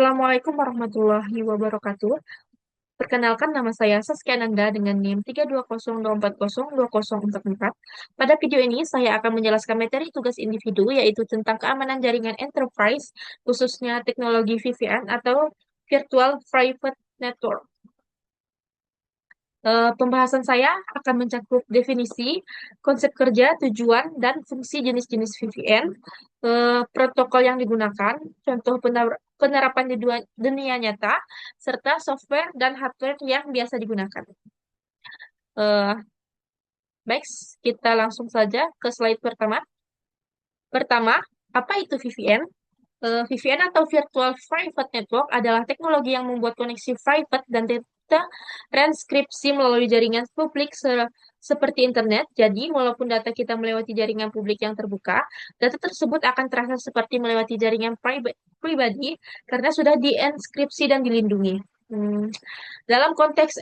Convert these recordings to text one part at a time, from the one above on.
Assalamualaikum warahmatullahi wabarakatuh. Perkenalkan nama saya Saskia Nanda dengan NIM 32024020044. Pada video ini saya akan menjelaskan materi tugas individu yaitu tentang keamanan jaringan enterprise, khususnya teknologi VPN atau Virtual Private Network. Pembahasan saya akan mencakup definisi, konsep kerja, tujuan, dan fungsi jenis-jenis VPN, protokol yang digunakan, contoh penerapan di dunia nyata, serta software dan hardware yang biasa digunakan. Eh, Baik, kita langsung saja ke slide pertama. Pertama, apa itu VPN? VPN atau Virtual Private Network adalah teknologi yang membuat koneksi private dan data transkripsi melalui jaringan publik seperti internet. Jadi, walaupun data kita melewati jaringan publik yang terbuka, data tersebut akan terasa seperti melewati jaringan pribadi karena sudah dienkripsi dan dilindungi. Hmm, Dalam konteks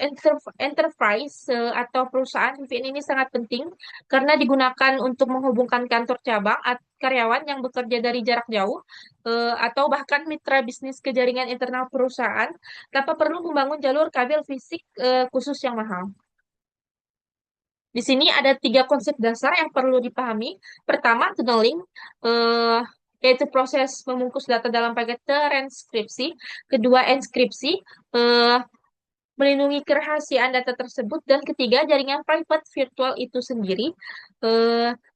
enterprise atau perusahaan, VPN ini sangat penting karena digunakan untuk menghubungkan kantor cabang karyawan yang bekerja dari jarak jauh atau bahkan mitra bisnis ke jaringan internal perusahaan tanpa perlu membangun jalur kabel fisik khusus yang mahal. Di sini ada tiga konsep dasar yang perlu dipahami. Pertama, tunneling, eh, yaitu proses membungkus data dalam paket transkripsi. Kedua, enkripsi, eh, melindungi kerahasiaan data tersebut. Dan ketiga, jaringan private virtual itu sendiri,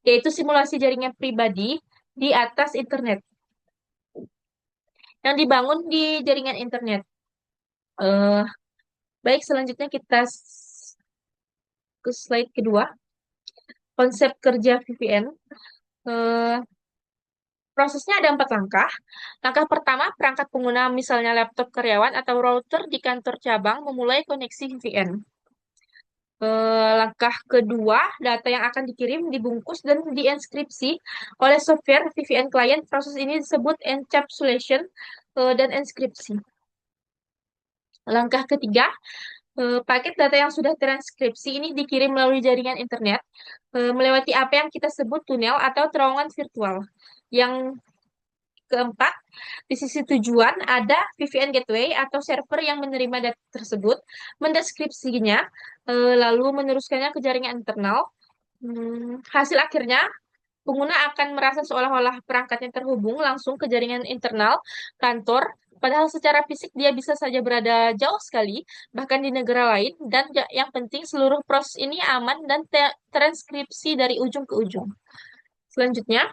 yaitu simulasi jaringan pribadi di atas internet yang dibangun di jaringan internet. Eh, Baik, selanjutnya kita ke slide kedua, konsep kerja VPN. Eh, Prosesnya ada 4 langkah. Langkah pertama, perangkat pengguna misalnya laptop karyawan atau router di kantor cabang memulai koneksi VPN. Langkah kedua, data yang akan dikirim dibungkus dan dienkripsi oleh software VPN client. Proses ini disebut encapsulation dan enkripsi. Langkah ketiga, paket data yang sudah transkripsi ini dikirim melalui jaringan internet melewati apa yang kita sebut tunel atau terowongan virtual. Yang keempat, di sisi tujuan ada VPN gateway atau server yang menerima data tersebut, mendeskripsinya, lalu meneruskannya ke jaringan internal. Hasil akhirnya, pengguna akan merasa seolah-olah perangkatnya terhubung langsung ke jaringan internal kantor, padahal secara fisik dia bisa saja berada jauh sekali, bahkan di negara lain, dan yang penting seluruh proses ini aman dan transkripsi dari ujung ke ujung. Selanjutnya,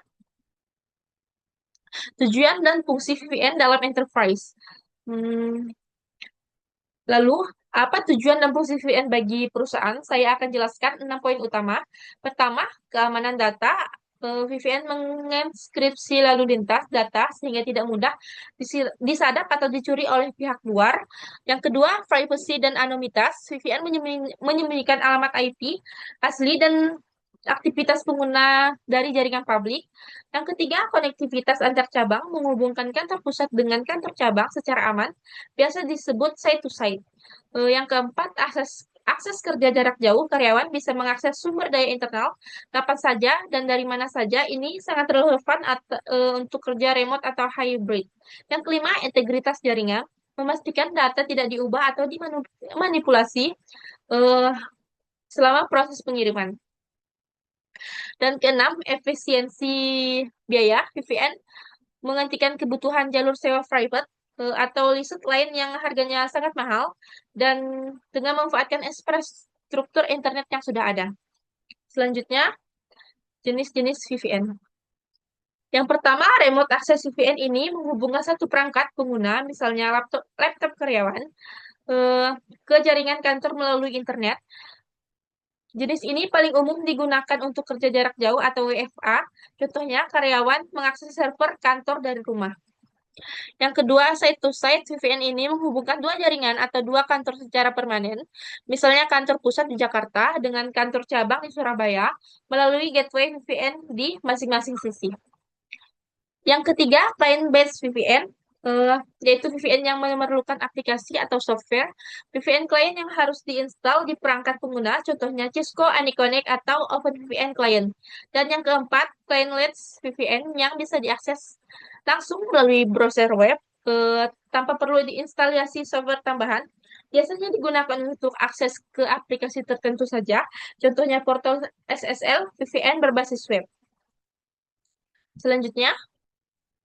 tujuan dan fungsi VPN dalam enterprise. Hmm, Lalu, apa tujuan dan fungsi VPN bagi perusahaan? Saya akan jelaskan 6 poin utama. Pertama, keamanan data. VPN mengenkripsi lalu lintas data sehingga tidak mudah disadap atau dicuri oleh pihak luar. Yang kedua, privacy dan anonimitas. VPN menyembunyikan alamat IP asli dan aktivitas pengguna dari jaringan publik. Yang ketiga, konektivitas antar cabang menghubungkan kantor pusat dengan kantor cabang secara aman, biasa disebut site to site. Yang keempat, akses kerja jarak jauh, karyawan bisa mengakses sumber daya internal kapan saja dan dari mana saja. Ini sangat relevan untuk kerja remote atau hybrid. Yang kelima, integritas jaringan, memastikan data tidak diubah atau dimanipulasi eh, selama proses pengiriman. Dan keenam, efisiensi biaya. VPN menggantikan kebutuhan jalur sewa private atau liset lain yang harganya sangat mahal dan dengan memanfaatkan infrastruktur internet yang sudah ada. Selanjutnya, jenis-jenis VPN. Yang pertama, remote access VPN ini menghubungkan satu perangkat pengguna, misalnya laptop karyawan, eh, ke jaringan kantor melalui internet. Jenis ini paling umum digunakan untuk kerja jarak jauh atau WFA. Contohnya, karyawan mengakses server kantor dari rumah. Yang kedua, site to site VPN ini menghubungkan dua jaringan atau dua kantor secara permanen. Misalnya kantor pusat di Jakarta dengan kantor cabang di Surabaya melalui gateway VPN di masing-masing sisi. Yang ketiga, client-based VPN, yaitu VPN yang memerlukan aplikasi atau software. VPN client yang harus diinstal di perangkat pengguna, contohnya Cisco, AnyConnect, atau OpenVPN client. Dan yang keempat, client-less VPN yang bisa diakses langsung melalui browser web. tanpa perlu diinstalasi software tambahan. Biasanya digunakan untuk akses ke aplikasi tertentu saja, contohnya portal SSL, VPN berbasis web. Selanjutnya,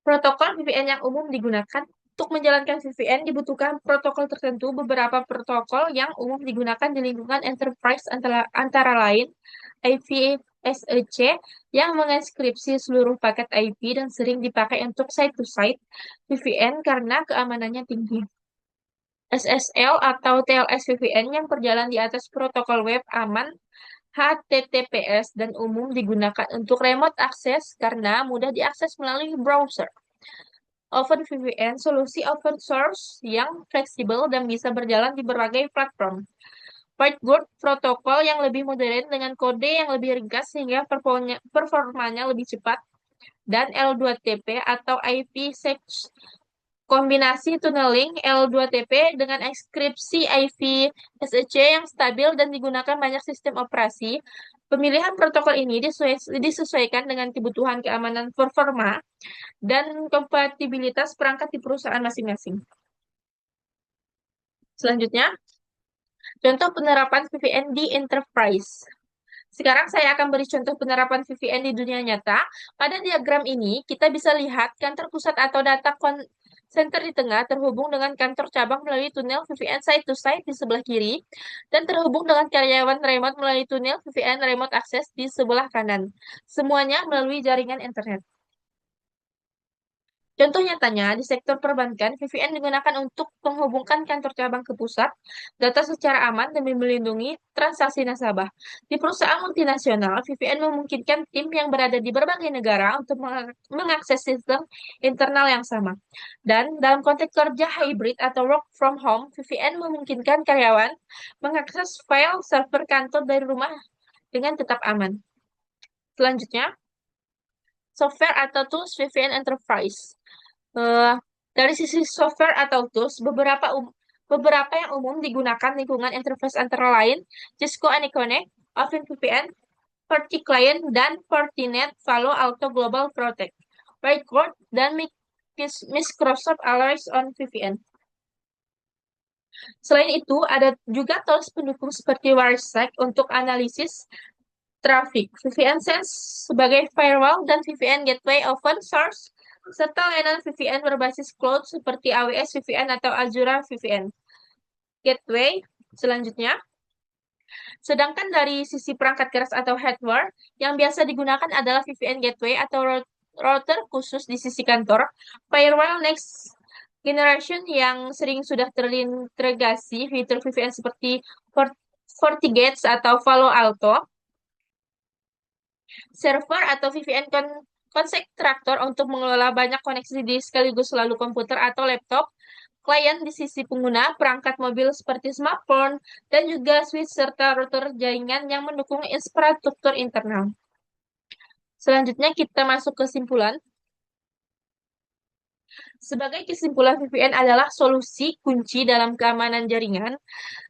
protokol VPN yang umum digunakan. Untuk menjalankan VPN dibutuhkan protokol tertentu. Beberapa protokol yang umum digunakan di lingkungan enterprise antara lain IPSec yang mengeskripsi seluruh paket IP dan sering dipakai untuk site-to-site VPN karena keamanannya tinggi. SSL atau TLS VPN yang berjalan di atas protokol web aman HTTPS dan umum digunakan untuk remote access karena mudah diakses melalui browser. OpenVPN solusi open source yang fleksibel dan bisa berjalan di berbagai platform. Whiteboard protokol yang lebih modern dengan kode yang lebih ringkas sehingga performanya lebih cepat. Dan L2TP atau IPsec kombinasi tunneling L2TP dengan enkripsi IPsec yang stabil dan digunakan banyak sistem operasi. Pemilihan protokol ini disesuaikan dengan kebutuhan keamanan performa dan kompatibilitas perangkat di perusahaan masing-masing. Selanjutnya, contoh penerapan VPN di enterprise. Sekarang saya akan beri contoh penerapan VPN di dunia nyata. Pada diagram ini, kita bisa lihat kantor pusat atau data center di tengah terhubung dengan kantor cabang melalui tunel VPN site to site di sebelah kiri dan terhubung dengan karyawan remote melalui tunel VPN remote access di sebelah kanan. Semuanya melalui jaringan internet. Contoh nyatanya, di sektor perbankan, VPN digunakan untuk menghubungkan kantor cabang ke pusat, data secara aman demi melindungi transaksi nasabah. Di perusahaan multinasional, VPN memungkinkan tim yang berada di berbagai negara untuk mengakses sistem internal yang sama. Dan dalam konteks kerja hybrid atau work from home, VPN memungkinkan karyawan mengakses file server kantor dari rumah dengan tetap aman. Selanjutnya, software atau tools VPN Enterprise. Eh, dari sisi software atau tools, beberapa yang umum digunakan lingkungan interface antara lain Cisco AnyConnect, OpenVPN, FortiClient, dan Fortinet Palo Alto Global Protect, Whiteboard, dan Microsoft Always On VPN. Selain itu, ada juga tools pendukung seperti Wireshark untuk analisis traffic, VPN Sense sebagai firewall, dan VPN Gateway open source, serta layanan VPN berbasis cloud seperti AWS VPN atau Azure VPN. Gateway selanjutnya. Sedangkan dari sisi perangkat keras atau hardware, yang biasa digunakan adalah VPN Gateway atau router khusus di sisi kantor, firewall next generation yang sering sudah terintegrasi fitur VPN seperti FortiGates atau Palo Alto, server atau VPN konsektrator untuk mengelola banyak koneksi di sekaligus selalu komputer atau laptop, klien di sisi pengguna, perangkat mobil seperti smartphone, dan juga switch serta router jaringan yang mendukung infrastruktur internal. Selanjutnya kita masuk ke kesimpulan. Sebagai kesimpulan, VPN adalah solusi kunci dalam keamanan jaringan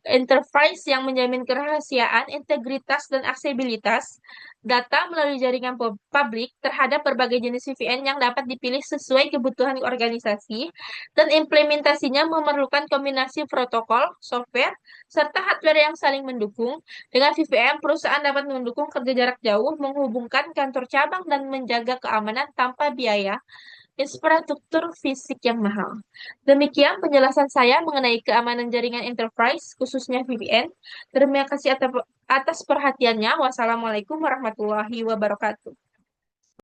enterprise yang menjamin kerahasiaan, integritas, dan aksesibilitas data melalui jaringan publik terhadap berbagai jenis VPN yang dapat dipilih sesuai kebutuhan organisasi, dan implementasinya memerlukan kombinasi protokol, software, serta hardware yang saling mendukung. Dengan VPN, perusahaan dapat mendukung kerja jarak jauh, menghubungkan kantor cabang, dan menjaga keamanan tanpa biaya infrastruktur fisik yang mahal. Demikian penjelasan saya mengenai keamanan jaringan enterprise, khususnya VPN. Terima kasih atas perhatiannya. Wassalamualaikum warahmatullahi wabarakatuh.